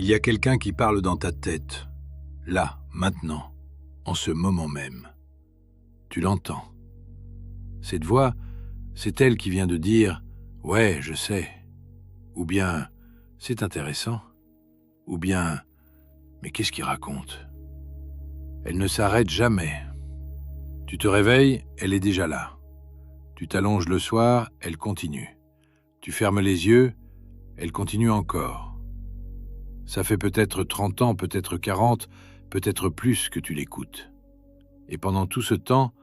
Il y a quelqu'un qui parle dans ta tête, là, maintenant, en ce moment même. Tu l'entends. Cette voix, c'est elle qui vient de dire « Ouais, je sais », ou bien « C'est intéressant », ou bien « Mais qu'est-ce qu'il raconte ?» Elle ne s'arrête jamais. Tu te réveilles, elle est déjà là. Tu t'allonges le soir, elle continue. Tu fermes les yeux, elle continue encore. Ça fait peut-être 30 ans, peut-être 40, peut-être plus que tu l'écoutes. Et pendant tout ce temps,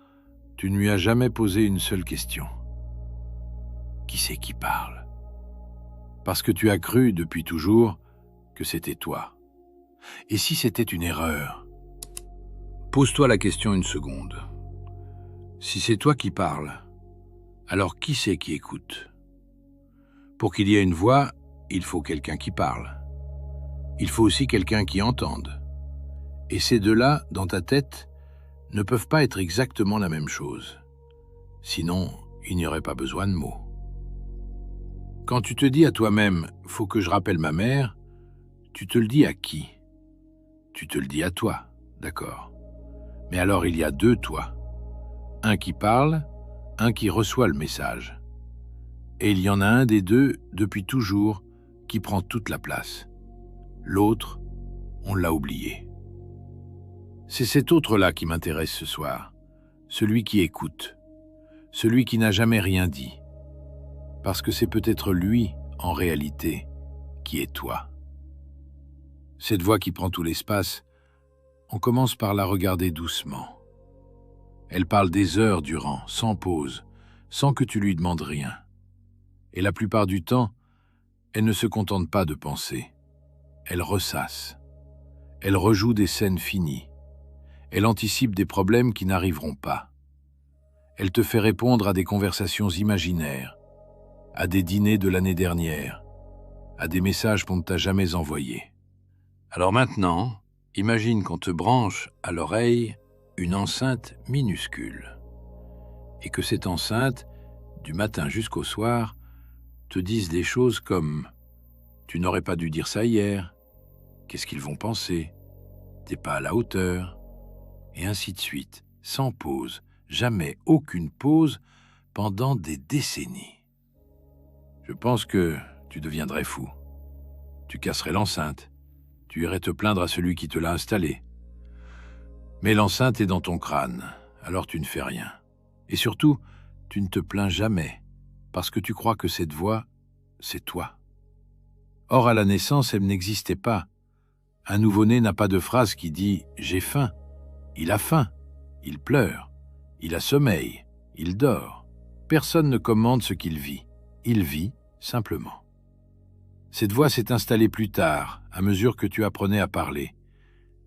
tu ne lui as jamais posé une seule question. Qui c'est qui parle ? Parce que tu as cru depuis toujours que c'était toi. Et si c'était une erreur ? Pose-toi la question une seconde. Si c'est toi qui parles, alors qui c'est qui écoute ? Pour qu'il y ait une voix, il faut quelqu'un qui parle. Il faut aussi quelqu'un qui entende. Et ces deux-là, dans ta tête, ne peuvent pas être exactement la même chose. Sinon, il n'y aurait pas besoin de mots. Quand tu te dis à toi-même « faut que je rappelle ma mère », tu te le dis à qui ? Tu te le dis à toi, d'accord. Mais alors il y a deux toi. Un qui parle, un qui reçoit le message. Et il y en a un des deux, depuis toujours, qui prend toute la place. L'autre, on l'a oublié. C'est cet autre-là qui m'intéresse ce soir, celui qui écoute, celui qui n'a jamais rien dit, parce que c'est peut-être lui, en réalité, qui est toi. Cette voix qui prend tout l'espace, on commence par la regarder doucement. Elle parle des heures durant, sans pause, sans que tu lui demandes rien. Et la plupart du temps, elle ne se contente pas de penser. Elle ressasse. Elle rejoue des scènes finies. Elle anticipe des problèmes qui n'arriveront pas. Elle te fait répondre à des conversations imaginaires, à des dîners de l'année dernière, à des messages qu'on ne t'a jamais envoyés. Alors maintenant, imagine qu'on te branche à l'oreille une enceinte minuscule et que cette enceinte, du matin jusqu'au soir, te dise des choses comme « Tu n'aurais pas dû dire ça hier »,« Qu'est-ce qu'ils vont penser ? T'es pas à la hauteur », et ainsi de suite, sans pause, jamais aucune pause pendant des décennies. Je pense que tu deviendrais fou. Tu casserais l'enceinte. Tu irais te plaindre à celui qui te l'a installée. Mais l'enceinte est dans ton crâne, alors tu ne fais rien. Et surtout, tu ne te plains jamais, parce que tu crois que cette voix, c'est toi. Or, à la naissance, elle n'existait pas. Un nouveau-né n'a pas de phrase qui dit « j'ai faim ». Il a faim, il pleure, il a sommeil, il dort. Personne ne commande ce qu'il vit. Il vit simplement. Cette voix s'est installée plus tard, à mesure que tu apprenais à parler.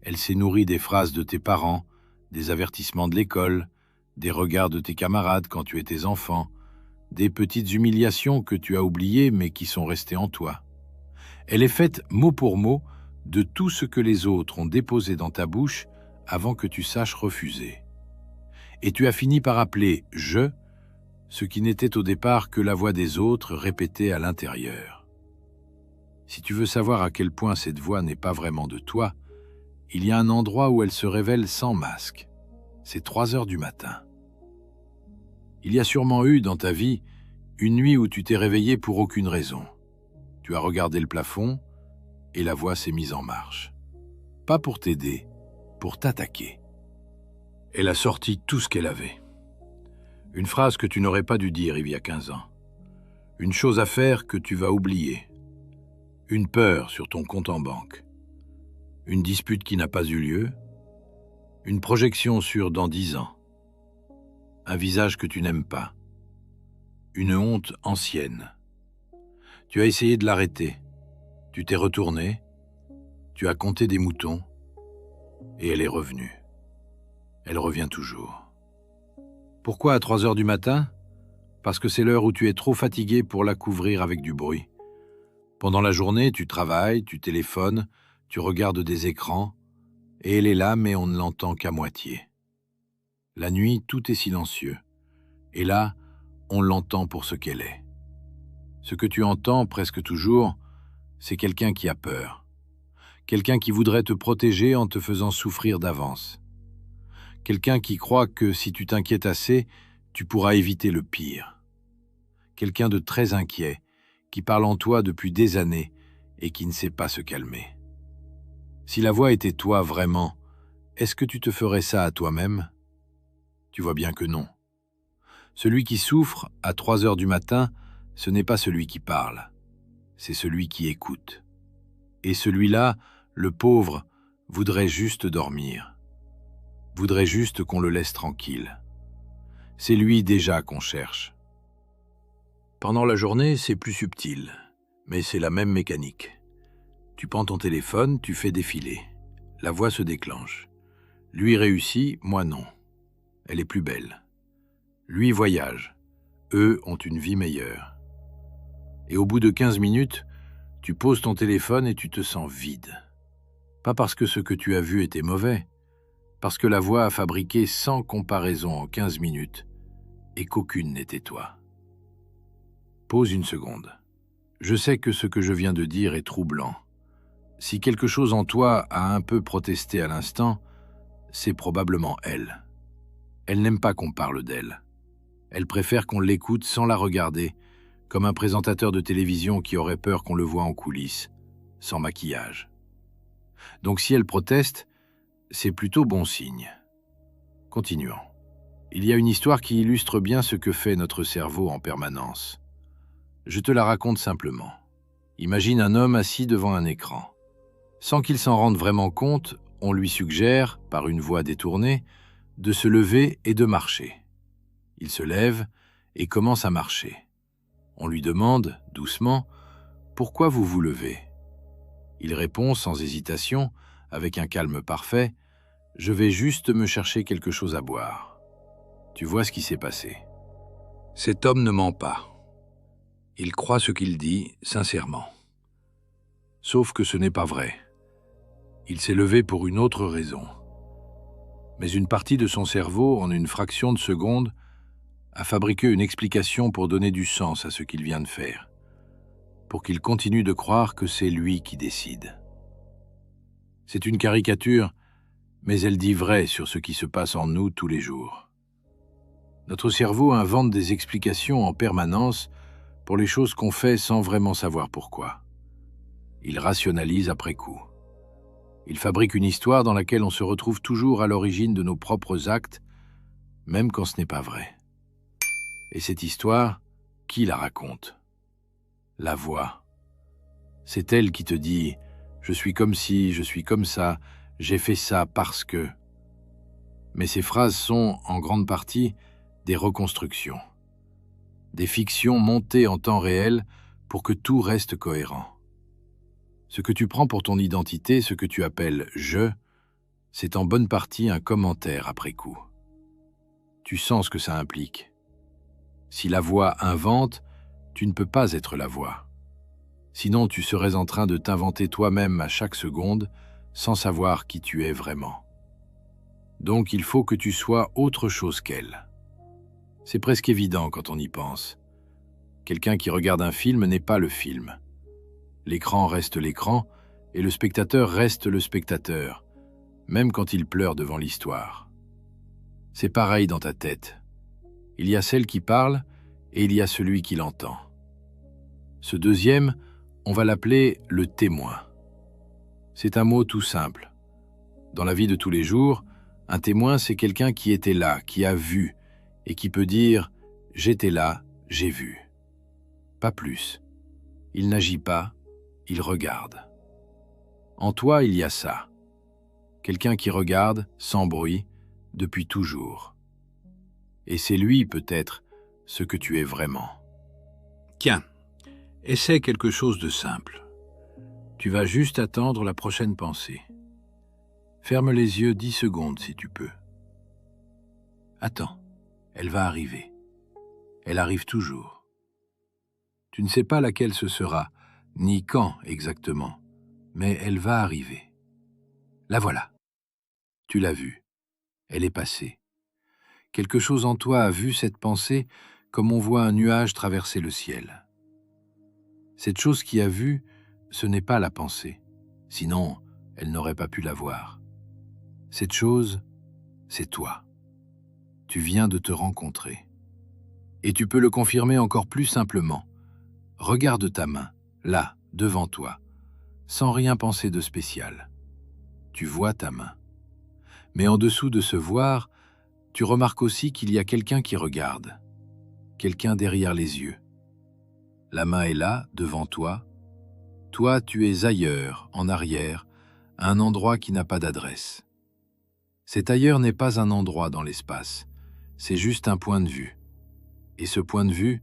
Elle s'est nourrie des phrases de tes parents, des avertissements de l'école, des regards de tes camarades quand tu étais enfant, des petites humiliations que tu as oubliées mais qui sont restées en toi. Elle est faite mot pour mot de tout ce que les autres ont déposé dans ta bouche avant que tu saches refuser. Et tu as fini par appeler « je » ce qui n'était au départ que la voix des autres répétée à l'intérieur. Si tu veux savoir à quel point cette voix n'est pas vraiment de toi, il y a un endroit où elle se révèle sans masque. C'est 3 heures du matin. Il y a sûrement eu dans ta vie une nuit où tu t'es réveillé pour aucune raison. Tu as regardé le plafond et la voix s'est mise en marche. Pas pour t'aider, pour t'attaquer. Elle a sorti tout ce qu'elle avait. Une phrase que tu n'aurais pas dû dire il y a 15 ans. Une chose à faire que tu vas oublier. Une peur sur ton compte en banque. Une dispute qui n'a pas eu lieu. Une projection sur dans 10 ans. Un visage que tu n'aimes pas. Une honte ancienne. Tu as essayé de l'arrêter. Tu t'es retourné. Tu as compté des moutons. Et elle est revenue. Elle revient toujours. Pourquoi à 3 heures du matin ? Parce que c'est l'heure où tu es trop fatigué pour la couvrir avec du bruit. Pendant la journée, tu travailles, tu téléphones, tu regardes des écrans, et elle est là, mais on ne l'entend qu'à moitié. La nuit, tout est silencieux. Et là, on l'entend pour ce qu'elle est. Ce que tu entends presque toujours, c'est quelqu'un qui a peur. Quelqu'un qui voudrait te protéger en te faisant souffrir d'avance. Quelqu'un qui croit que si tu t'inquiètes assez, tu pourras éviter le pire. Quelqu'un de très inquiet, qui parle en toi depuis des années et qui ne sait pas se calmer. Si la voix était toi vraiment, est-ce que tu te ferais ça à toi-même? Tu vois bien que non. Celui qui souffre à 3 heures du matin, ce n'est pas celui qui parle, c'est celui qui écoute. Et celui-là, le pauvre, voudrait juste dormir. Voudrait juste qu'on le laisse tranquille. C'est lui déjà qu'on cherche. Pendant la journée, c'est plus subtil, mais c'est la même mécanique. Tu prends ton téléphone, tu fais défiler. La voix se déclenche. Lui réussit, moi non. Elle est plus belle. Lui voyage. Eux ont une vie meilleure. Et au bout de 15 minutes, tu poses ton téléphone et tu te sens vide. Pas parce que ce que tu as vu était mauvais, parce que la voix a fabriqué 100 comparaisons en 15 minutes et qu'aucune n'était toi. Pause une seconde. Je sais que ce que je viens de dire est troublant. Si quelque chose en toi a un peu protesté à l'instant, c'est probablement elle. Elle n'aime pas qu'on parle d'elle. Elle préfère qu'on l'écoute sans la regarder, comme un présentateur de télévision qui aurait peur qu'on le voie en coulisses, sans maquillage. Donc si elle proteste, c'est plutôt bon signe. Continuons. Il y a une histoire qui illustre bien ce que fait notre cerveau en permanence. Je te la raconte simplement. Imagine un homme assis devant un écran. Sans qu'il s'en rende vraiment compte, on lui suggère, par une voix détournée, de se lever et de marcher. Il se lève et commence à marcher. On lui demande, doucement, « Pourquoi vous vous levez ?» Il répond sans hésitation, avec un calme parfait, « Je vais juste me chercher quelque chose à boire. » Tu vois ce qui s'est passé. Cet homme ne ment pas. Il croit ce qu'il dit, sincèrement. Sauf que ce n'est pas vrai. Il s'est levé pour une autre raison. Mais une partie de son cerveau, en une fraction de seconde, a fabriqué une explication pour donner du sens à ce qu'il vient de faire, pour qu'il continue de croire que c'est lui qui décide. C'est une caricature, mais elle dit vrai sur ce qui se passe en nous tous les jours. Notre cerveau invente des explications en permanence pour les choses qu'on fait sans vraiment savoir pourquoi. Il rationalise après coup. Il fabrique une histoire dans laquelle on se retrouve toujours à l'origine de nos propres actes, même quand ce n'est pas vrai. Et cette histoire, qui la raconte? La voix. C'est elle qui te dit « Je suis comme ci, je suis comme ça, j'ai fait ça parce que… » Mais ces phrases sont, en grande partie, des reconstructions. Des fictions montées en temps réel pour que tout reste cohérent. Ce que tu prends pour ton identité, ce que tu appelles « je », c'est en bonne partie un commentaire après coup. Tu sens ce que ça implique. Si la voix invente, tu ne peux pas être la voix. Sinon, tu serais en train de t'inventer toi-même à chaque seconde sans savoir qui tu es vraiment. Donc, il faut que tu sois autre chose qu'elle. C'est presque évident quand on y pense. Quelqu'un qui regarde un film n'est pas le film. L'écran reste l'écran et le spectateur reste le spectateur, même quand il pleure devant l'histoire. C'est pareil dans ta tête. Il y a celle qui parle et il y a celui qui l'entend. Ce deuxième, on va l'appeler le témoin. C'est un mot tout simple. Dans la vie de tous les jours, un témoin, c'est quelqu'un qui était là, qui a vu, et qui peut dire « j'étais là, j'ai vu ». Pas plus. Il n'agit pas, il regarde. En toi, il y a ça. Quelqu'un qui regarde, sans bruit, depuis toujours. Et c'est lui, peut-être, ce que tu es vraiment. Tiens, essaie quelque chose de simple. Tu vas juste attendre la prochaine pensée. Ferme les yeux 10 secondes si tu peux. Attends, elle va arriver. Elle arrive toujours. Tu ne sais pas laquelle ce sera, ni quand exactement, mais elle va arriver. La voilà. Tu l'as vue. Elle est passée. Quelque chose en toi a vu cette pensée comme on voit un nuage traverser le ciel. Cette chose qui a vu, ce n'est pas la pensée. Sinon, elle n'aurait pas pu la voir. Cette chose, c'est toi. Tu viens de te rencontrer. Et tu peux le confirmer encore plus simplement. Regarde ta main, là, devant toi, sans rien penser de spécial. Tu vois ta main. Mais en dessous de ce voir, tu remarques aussi qu'il y a quelqu'un qui regarde, quelqu'un derrière les yeux. La main est là, devant toi. Toi, tu es ailleurs, en arrière, à un endroit qui n'a pas d'adresse. Cet ailleurs n'est pas un endroit dans l'espace, c'est juste un point de vue. Et ce point de vue,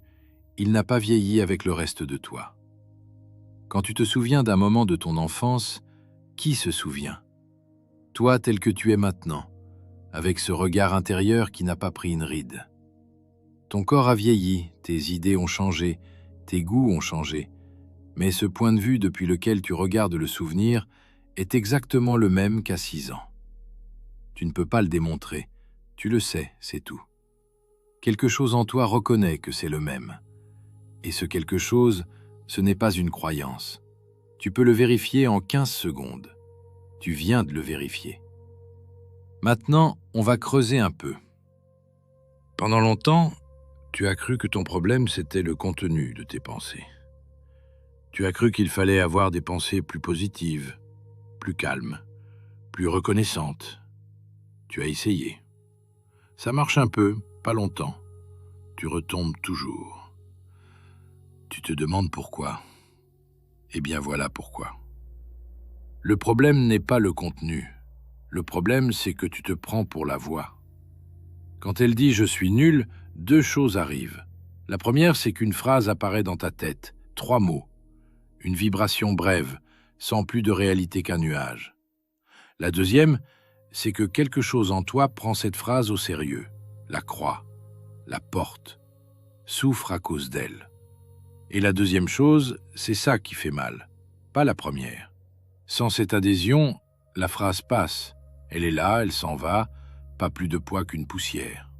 il n'a pas vieilli avec le reste de toi. Quand tu te souviens d'un moment de ton enfance, qui se souvient? Toi tel que tu es maintenant, avec ce regard intérieur qui n'a pas pris une ride. Ton corps a vieilli, tes idées ont changé, tes goûts ont changé, mais ce point de vue depuis lequel tu regardes le souvenir est exactement le même qu'à 6 ans. Tu ne peux pas le démontrer, tu le sais, c'est tout. Quelque chose en toi reconnaît que c'est le même. Et ce quelque chose, ce n'est pas une croyance. Tu peux le vérifier en 15 secondes. Tu viens de le vérifier. Maintenant, on va creuser un peu. Pendant longtemps, tu as cru que ton problème, c'était le contenu de tes pensées. Tu as cru qu'il fallait avoir des pensées plus positives, plus calmes, plus reconnaissantes. Tu as essayé. Ça marche un peu, pas longtemps. Tu retombes toujours. Tu te demandes pourquoi. Eh bien voilà pourquoi. Le problème n'est pas le contenu. Le problème, c'est que tu te prends pour la voix. Quand elle dit « je suis nul », 2 choses arrivent. La première, c'est qu'une phrase apparaît dans ta tête, 3 mots. Une vibration brève, sans plus de réalité qu'un nuage. La deuxième, c'est que quelque chose en toi prend cette phrase au sérieux, la croit, la porte, souffre à cause d'elle. Et la deuxième chose, c'est ça qui fait mal, pas la première. Sans cette adhésion, la phrase passe. Elle est là, elle s'en va, pas plus de poids qu'une poussière.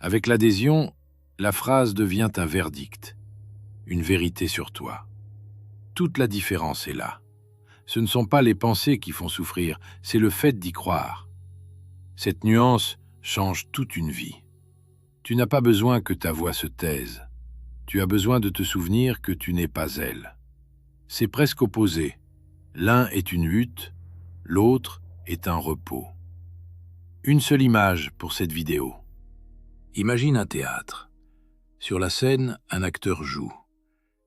Avec l'adhésion, la phrase devient un verdict, une vérité sur toi. Toute la différence est là. Ce ne sont pas les pensées qui font souffrir, c'est le fait d'y croire. Cette nuance change toute une vie. Tu n'as pas besoin que ta voix se taise. Tu as besoin de te souvenir que tu n'es pas elle. C'est presque opposé. L'un est une lutte, l'autre est un repos. Une seule image pour cette vidéo. Imagine un théâtre. Sur la scène, un acteur joue.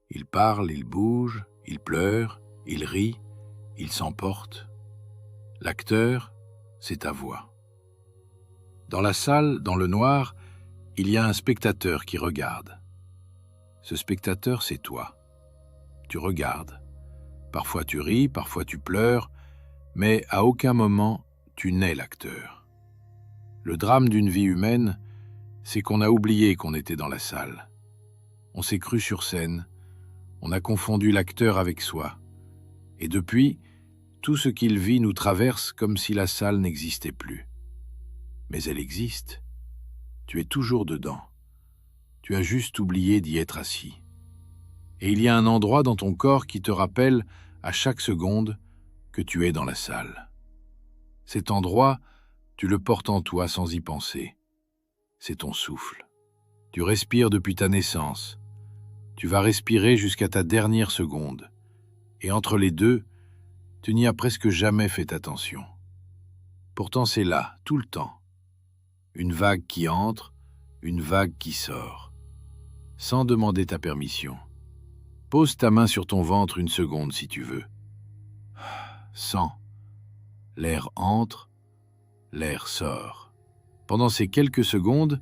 Il parle, il bouge, il pleure, il rit, il s'emporte. L'acteur, c'est ta voix. Dans la salle, dans le noir, il y a un spectateur qui regarde. Ce spectateur, c'est toi. Tu regardes. Parfois tu ris, parfois tu pleures, mais à aucun moment tu n'es l'acteur. Le drame d'une vie humaine, c'est qu'on a oublié qu'on était dans la salle. On s'est cru sur scène, on a confondu l'acteur avec soi. Et depuis, tout ce qu'il vit nous traverse comme si la salle n'existait plus. Mais elle existe. Tu es toujours dedans. Tu as juste oublié d'y être assis. Et il y a un endroit dans ton corps qui te rappelle à chaque seconde que tu es dans la salle. Cet endroit, tu le portes en toi sans y penser. C'est ton souffle. Tu respires depuis ta naissance. Tu vas respirer jusqu'à ta dernière seconde. Et entre les deux, tu n'y as presque jamais fait attention. Pourtant c'est là, tout le temps. Une vague qui entre, une vague qui sort. Sans demander ta permission. Pose ta main sur ton ventre 1 seconde si tu veux. Sens. L'air entre, l'air sort. Pendant ces quelques secondes,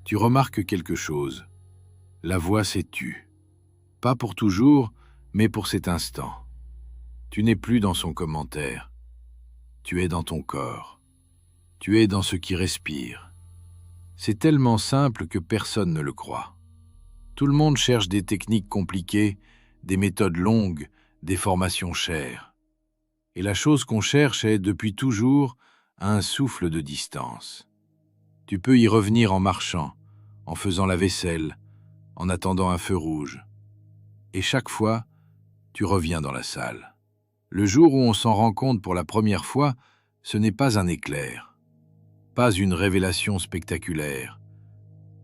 tu remarques quelque chose. La voix s'est tue. Pas pour toujours, mais pour cet instant. Tu n'es plus dans son commentaire. Tu es dans ton corps. Tu es dans ce qui respire. C'est tellement simple que personne ne le croit. Tout le monde cherche des techniques compliquées, des méthodes longues, des formations chères. Et la chose qu'on cherche est, depuis toujours, à un souffle de distance. Tu peux y revenir en marchant, en faisant la vaisselle, en attendant un feu rouge. Et chaque fois, tu reviens dans la salle. Le jour où on s'en rend compte pour la première fois, ce n'est pas un éclair, pas une révélation spectaculaire,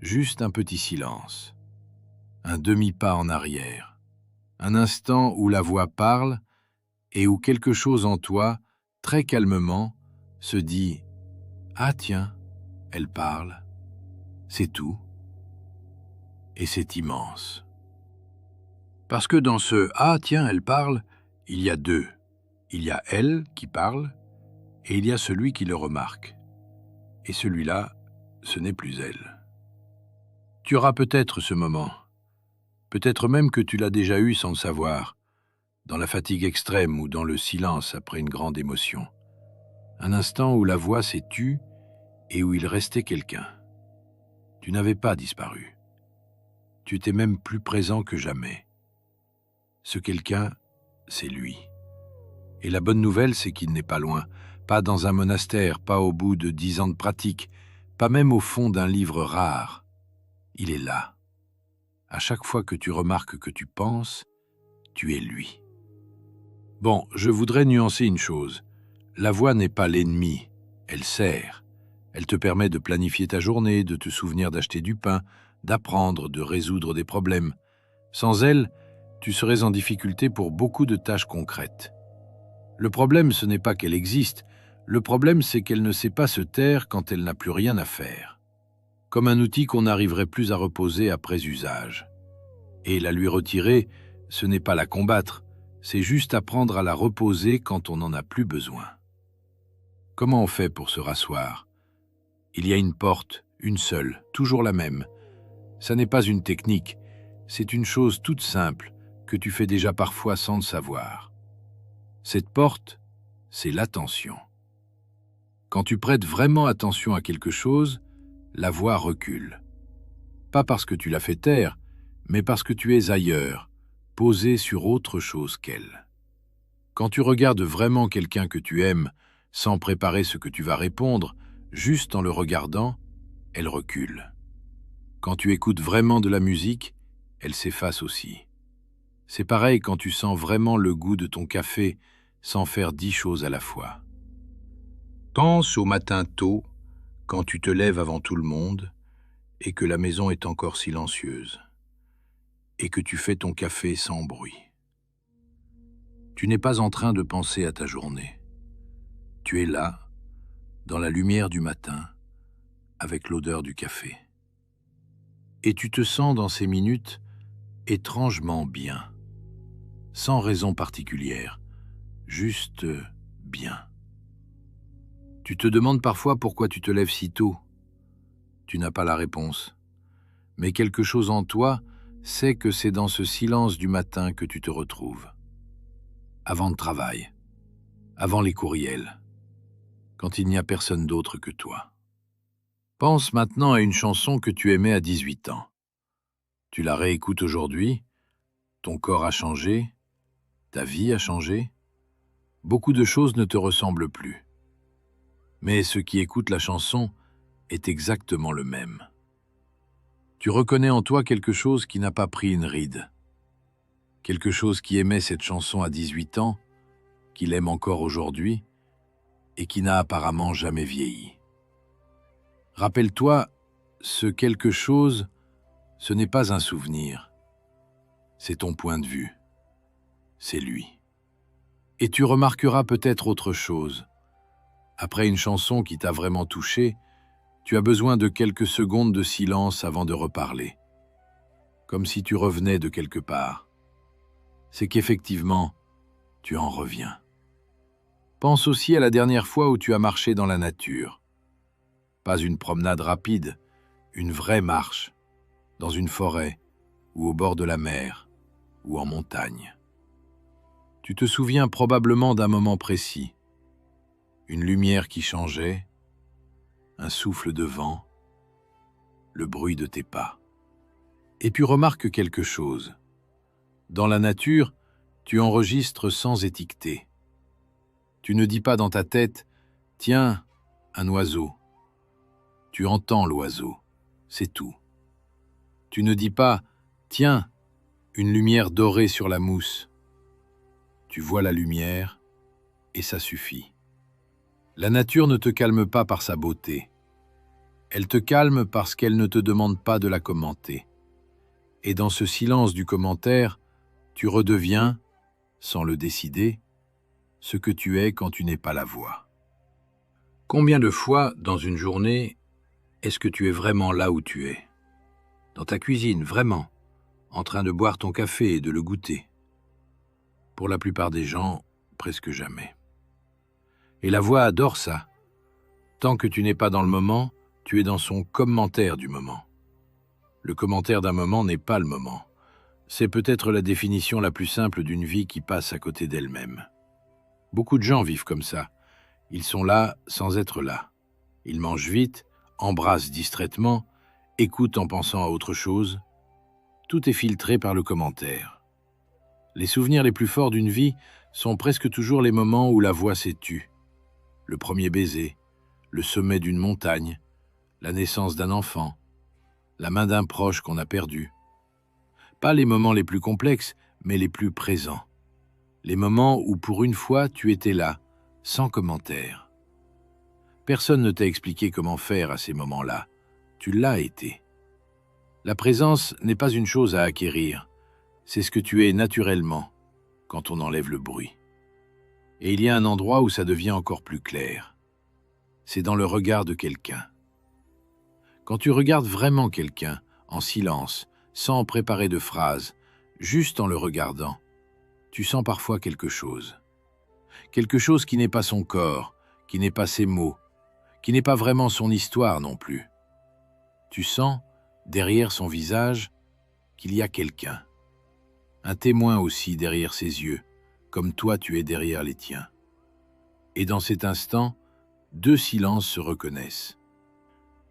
juste un petit silence, un demi-pas en arrière, un instant où la voix parle et où quelque chose en toi, très calmement, se dit « Ah tiens, elle parle ». C'est tout. Et c'est immense. Parce que dans ce « Ah tiens, elle parle », il y a deux. Il y a elle qui parle et il y a celui qui le remarque. Et celui-là, ce n'est plus elle. Tu auras peut-être ce moment. Peut-être même que tu l'as déjà eu sans le savoir, dans la fatigue extrême ou dans le silence après une grande émotion. Un instant où la voix s'est tue et où il restait quelqu'un. Tu n'avais pas disparu. Tu étais même plus présent que jamais. Ce quelqu'un, c'est lui. Et la bonne nouvelle, c'est qu'il n'est pas loin, pas dans un monastère, pas au bout de 10 ans de pratique, pas même au fond d'un livre rare. Il est là. À chaque fois que tu remarques que tu penses, tu es lui. Bon, je voudrais nuancer une chose. La voix n'est pas l'ennemi, elle sert. Elle te permet de planifier ta journée, de te souvenir d'acheter du pain, d'apprendre, de résoudre des problèmes. Sans elle, tu serais en difficulté pour beaucoup de tâches concrètes. Le problème, ce n'est pas qu'elle existe, le problème, c'est qu'elle ne sait pas se taire quand elle n'a plus rien à faire. Comme un outil qu'on n'arriverait plus à reposer après usage. Et la lui retirer, ce n'est pas la combattre, c'est juste apprendre à la reposer quand on n'en a plus besoin. Comment on fait pour se rasseoir ? Il y a une porte, une seule, toujours la même. Ça n'est pas une technique, c'est une chose toute simple que tu fais déjà parfois sans le savoir. Cette porte, c'est l'attention. Quand tu prêtes vraiment attention à quelque chose, la voix recule. Pas parce que tu l'as fait taire, mais parce que tu es ailleurs, posé sur autre chose qu'elle. Quand tu regardes vraiment quelqu'un que tu aimes, sans préparer ce que tu vas répondre, juste en le regardant, elle recule. Quand tu écoutes vraiment de la musique, elle s'efface aussi. C'est pareil quand tu sens vraiment le goût de ton café sans faire 10 choses à la fois. Pense au matin tôt, quand tu te lèves avant tout le monde et que la maison est encore silencieuse et que tu fais ton café sans bruit. Tu n'es pas en train de penser à ta journée. Tu es là, dans la lumière du matin, avec l'odeur du café. Et tu te sens dans ces minutes étrangement bien, sans raison particulière, juste bien. Tu te demandes parfois pourquoi tu te lèves si tôt. Tu n'as pas la réponse. Mais quelque chose en toi sait que c'est dans ce silence du matin que tu te retrouves. Avant le travail, avant les courriels, quand il n'y a personne d'autre que toi. Pense maintenant à une chanson que tu aimais à 18 ans. Tu la réécoutes aujourd'hui, ton corps a changé, ta vie a changé, beaucoup de choses ne te ressemblent plus. Mais ce qui écoute la chanson est exactement le même. Tu reconnais en toi quelque chose qui n'a pas pris une ride. Quelque chose qui aimait cette chanson à 18 ans, qui l'aime encore aujourd'hui, et qui n'a apparemment jamais vieilli. Rappelle-toi, ce quelque chose, ce n'est pas un souvenir. C'est ton point de vue. C'est lui. Et tu remarqueras peut-être autre chose. Après une chanson qui t'a vraiment touché, tu as besoin de quelques secondes de silence avant de reparler. Comme si tu revenais de quelque part. C'est qu'effectivement, tu en reviens. Pense aussi à la dernière fois où tu as marché dans la nature. Pas une promenade rapide, une vraie marche, dans une forêt, ou au bord de la mer, ou en montagne. Tu te souviens probablement d'un moment précis. Une lumière qui changeait, un souffle de vent, le bruit de tes pas. Et puis remarque quelque chose. Dans la nature, tu enregistres sans étiqueter. Tu ne dis pas dans ta tête « Tiens, un oiseau ». Tu entends l'oiseau, c'est tout. Tu ne dis pas « Tiens, une lumière dorée sur la mousse ». Tu vois la lumière et ça suffit. La nature ne te calme pas par sa beauté. Elle te calme parce qu'elle ne te demande pas de la commenter. Et dans ce silence du commentaire, tu redeviens, sans le décider, ce que tu es quand tu n'es pas la voix. Combien de fois, dans une journée, est-ce que tu es vraiment là où tu es? Dans ta cuisine, vraiment, en train de boire ton café et de le goûter. Pour la plupart des gens, presque jamais. Et la voix adore ça. Tant que tu n'es pas dans le moment, tu es dans son commentaire du moment. Le commentaire d'un moment n'est pas le moment. C'est peut-être la définition la plus simple d'une vie qui passe à côté d'elle-même. Beaucoup de gens vivent comme ça. Ils sont là sans être là. Ils mangent vite, embrassent distraitement, écoutent en pensant à autre chose. Tout est filtré par le commentaire. Les souvenirs les plus forts d'une vie sont presque toujours les moments où la voix s'est tue. Le premier baiser, le sommet d'une montagne, la naissance d'un enfant, la main d'un proche qu'on a perdu. Pas les moments les plus complexes, mais les plus présents. Les moments où pour une fois tu étais là, sans commentaire. Personne ne t'a expliqué comment faire à ces moments-là. Tu l'as été. La présence n'est pas une chose à acquérir. C'est ce que tu es naturellement, quand on enlève le bruit. Et il y a un endroit où ça devient encore plus clair. C'est dans le regard de quelqu'un. Quand tu regardes vraiment quelqu'un, en silence, sans préparer de phrase, juste en le regardant, tu sens parfois quelque chose. Quelque chose qui n'est pas son corps, qui n'est pas ses mots, qui n'est pas vraiment son histoire non plus. Tu sens, derrière son visage, qu'il y a quelqu'un. Un témoin aussi derrière ses yeux, comme toi tu es derrière les tiens. Et dans cet instant, deux silences se reconnaissent.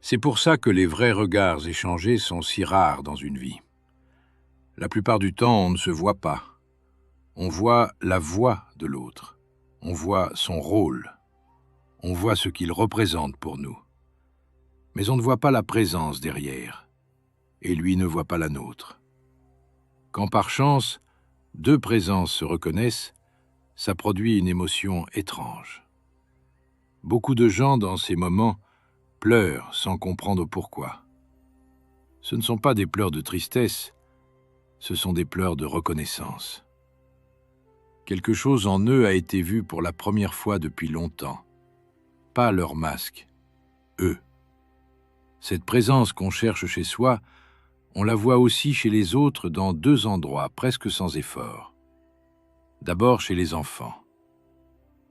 C'est pour ça que les vrais regards échangés sont si rares dans une vie. La plupart du temps, on ne se voit pas. On voit la voix de l'autre. On voit son rôle. On voit ce qu'il représente pour nous. Mais on ne voit pas la présence derrière. Et lui ne voit pas la nôtre. Quand par chance, deux présences se reconnaissent, ça produit une émotion étrange. Beaucoup de gens, dans ces moments, pleurent sans comprendre pourquoi. Ce ne sont pas des pleurs de tristesse, ce sont des pleurs de reconnaissance. Quelque chose en eux a été vu pour la première fois depuis longtemps. Pas leur masque, eux. Cette présence qu'on cherche chez soi, on la voit aussi chez les autres dans deux endroits, presque sans effort. D'abord chez les enfants.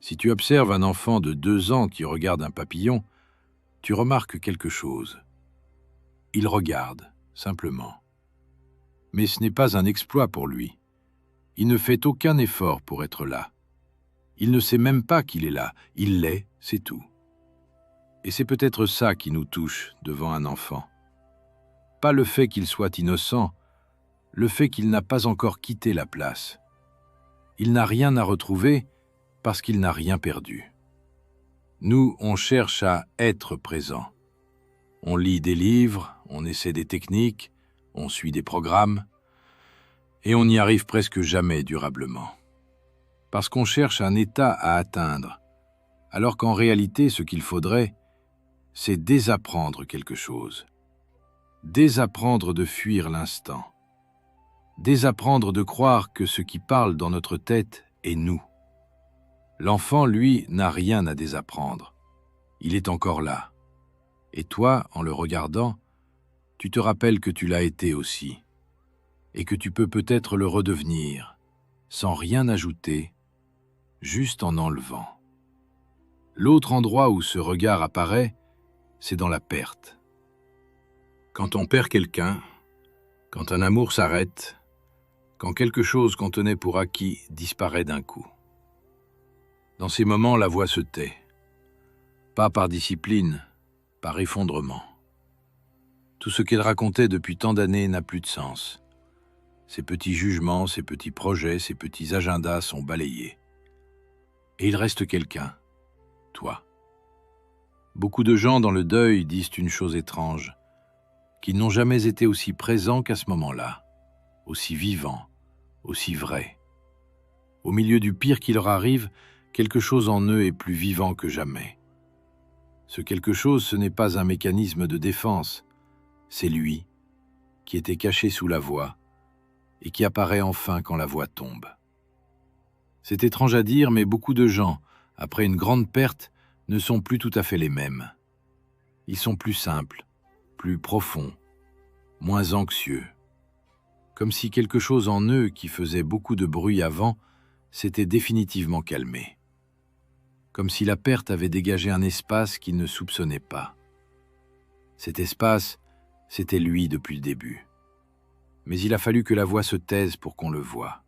Si tu observes un enfant de 2 ans qui regarde un papillon, tu remarques quelque chose. Il regarde, simplement. Mais ce n'est pas un exploit pour lui. Il ne fait aucun effort pour être là. Il ne sait même pas qu'il est là. Il l'est, c'est tout. Et c'est peut-être ça qui nous touche devant un enfant. Pas le fait qu'il soit innocent, le fait qu'il n'a pas encore quitté la place. Il n'a rien à retrouver parce qu'il n'a rien perdu. Nous, on cherche à être présent. On lit des livres, on essaie des techniques, on suit des programmes, et on n'y arrive presque jamais durablement. Parce qu'on cherche un état à atteindre, alors qu'en réalité, ce qu'il faudrait, c'est désapprendre quelque chose. Désapprendre de fuir l'instant. Désapprendre de croire que ce qui parle dans notre tête est nous. L'enfant, lui, n'a rien à désapprendre. Il est encore là. Et toi, en le regardant, tu te rappelles que tu l'as été aussi, et que tu peux peut-être le redevenir, sans rien ajouter, juste en enlevant. L'autre endroit où ce regard apparaît, c'est dans la perte. Quand on perd quelqu'un, quand un amour s'arrête, quand quelque chose qu'on tenait pour acquis disparaît d'un coup. Dans ces moments, la voix se tait. Pas par discipline, par effondrement. Tout ce qu'elle racontait depuis tant d'années n'a plus de sens. Ses petits jugements, ses petits projets, ses petits agendas sont balayés. Et il reste quelqu'un, toi. Beaucoup de gens dans le deuil disent une chose étrange, qu'ils n'ont jamais été aussi présents qu'à ce moment-là, aussi vivants, aussi vrais. Au milieu du pire qui leur arrive, quelque chose en eux est plus vivant que jamais. Ce quelque chose, ce n'est pas un mécanisme de défense, c'est lui, qui était caché sous la voix, et qui apparaît enfin quand la voix tombe. C'est étrange à dire, mais beaucoup de gens, après une grande perte, ne sont plus tout à fait les mêmes. Ils sont plus simples, plus profonds, moins anxieux. Comme si quelque chose en eux qui faisait beaucoup de bruit avant s'était définitivement calmé. Comme si la perte avait dégagé un espace qu'ils ne soupçonnaient pas. Cet espace, c'était lui depuis le début. Mais il a fallu que la voix se taise pour qu'on le voie.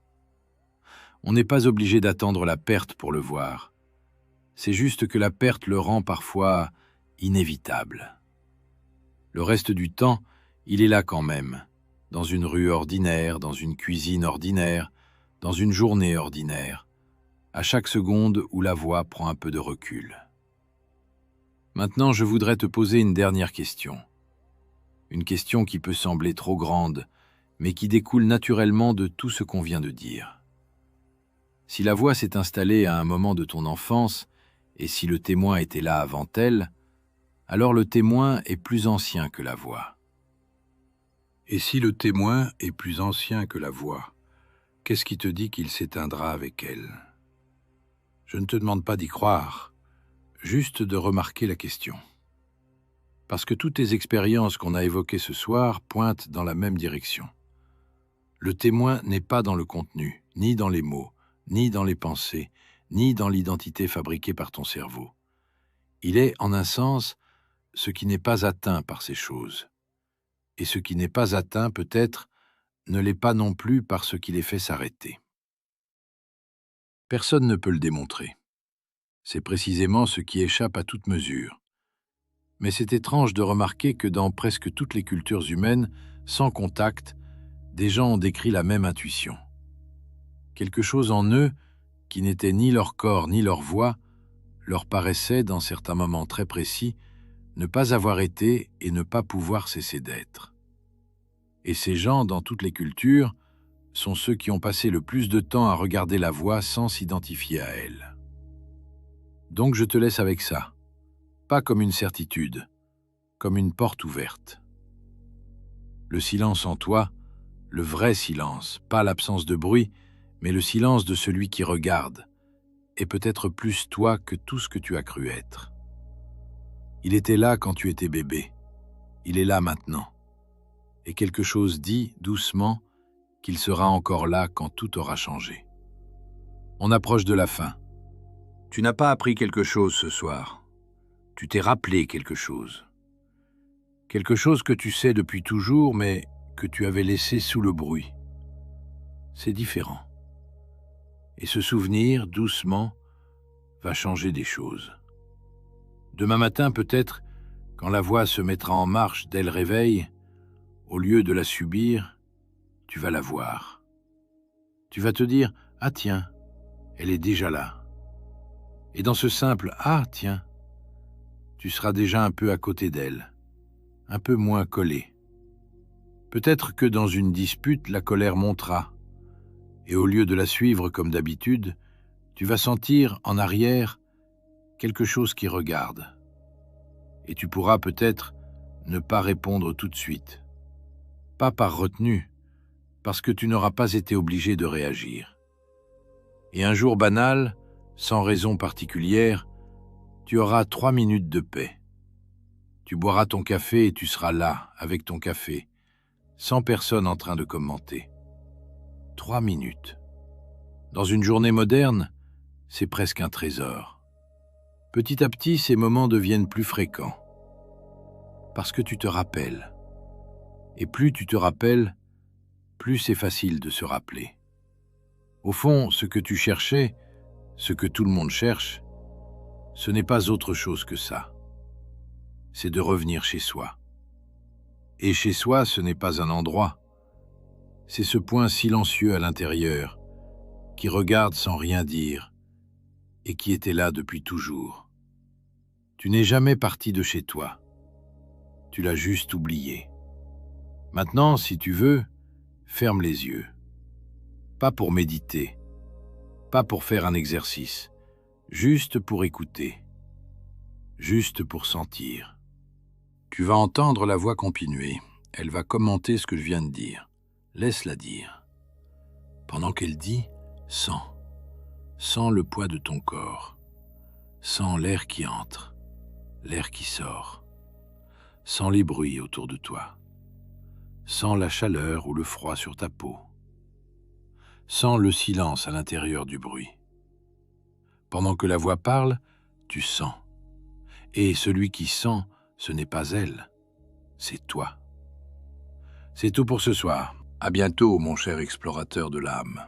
On n'est pas obligé d'attendre la perte pour le voir. C'est juste que la perte le rend parfois inévitable. Le reste du temps, il est là quand même, dans une rue ordinaire, dans une cuisine ordinaire, dans une journée ordinaire, à chaque seconde où la voix prend un peu de recul. Maintenant, je voudrais te poser une dernière question. Une question qui peut sembler trop grande, mais qui découle naturellement de tout ce qu'on vient de dire. Si la voix s'est installée à un moment de ton enfance, et si le témoin était là avant elle, alors le témoin est plus ancien que la voix. Et si le témoin est plus ancien que la voix, qu'est-ce qui te dit qu'il s'éteindra avec elle? Je ne te demande pas d'y croire, juste de remarquer la question. Parce que toutes les expériences qu'on a évoquées ce soir pointent dans la même direction. Le témoin n'est pas dans le contenu, ni dans les mots, ni dans les pensées, ni dans l'identité fabriquée par ton cerveau. Il est, en un sens, ce qui n'est pas atteint par ces choses. Et ce qui n'est pas atteint, peut-être, ne l'est pas non plus par ce qui les fait s'arrêter. Personne ne peut le démontrer. C'est précisément ce qui échappe à toute mesure. Mais c'est étrange de remarquer que dans presque toutes les cultures humaines, sans contact, des gens ont décrit la même intuition. Quelque chose en eux, qui n'était ni leur corps ni leur voix, leur paraissait, dans certains moments très précis, ne pas avoir été et ne pas pouvoir cesser d'être. Et ces gens, dans toutes les cultures, sont ceux qui ont passé le plus de temps à regarder la voix sans s'identifier à elle. Donc je te laisse avec ça, pas comme une certitude, comme une porte ouverte. Le silence en toi, le vrai silence, pas l'absence de bruit, mais le silence de celui qui regarde, est peut-être plus toi que tout ce que tu as cru être. Il était là quand tu étais bébé, il est là maintenant, et quelque chose dit, doucement, qu'il sera encore là quand tout aura changé. On approche de la fin. Tu n'as pas appris quelque chose ce soir. Tu t'es rappelé quelque chose. Quelque chose que tu sais depuis toujours, mais que tu avais laissé sous le bruit. C'est différent. Et ce souvenir, doucement, va changer des choses. Demain matin, peut-être, quand la voix se mettra en marche dès le réveil, au lieu de la subir, tu vas la voir. Tu vas te dire « Ah tiens, elle est déjà là ». Et dans ce simple « Ah tiens », tu seras déjà un peu à côté d'elle, un peu moins collé. Peut-être que dans une dispute, la colère montera, et au lieu de la suivre comme d'habitude, tu vas sentir en arrière quelque chose qui regarde. Et tu pourras peut-être ne pas répondre tout de suite. Pas par retenue, parce que tu n'auras pas été obligé de réagir. Et un jour banal, sans raison particulière, tu auras 3 minutes de paix. Tu boiras ton café et tu seras là, avec ton café, sans personne en train de commenter. 3 minutes. Dans une journée moderne, c'est presque un trésor. Petit à petit, ces moments deviennent plus fréquents. Parce que tu te rappelles. Et plus tu te rappelles, plus c'est facile de se rappeler. Au fond, ce que tu cherchais, ce que tout le monde cherche, ce n'est pas autre chose que ça. C'est de revenir chez soi. Et chez soi, ce n'est pas un endroit. C'est ce point silencieux à l'intérieur, qui regarde sans rien dire, et qui était là depuis toujours. Tu n'es jamais parti de chez toi. Tu l'as juste oublié. Maintenant, si tu veux, ferme les yeux. Pas pour méditer, pas pour faire un exercice, juste pour écouter, juste pour sentir. Tu vas entendre la voix continuer. Elle va commenter ce que je viens de dire. Laisse-la dire. Pendant qu'elle dit, sens. Sens le poids de ton corps. Sens l'air qui entre, l'air qui sort. Sens les bruits autour de toi. Sens la chaleur ou le froid sur ta peau. Sens le silence à l'intérieur du bruit. Pendant que la voix parle, tu sens. Et celui qui sent, ce n'est pas elle, c'est toi. C'est tout pour ce soir. À bientôt, mon cher explorateur de l'âme.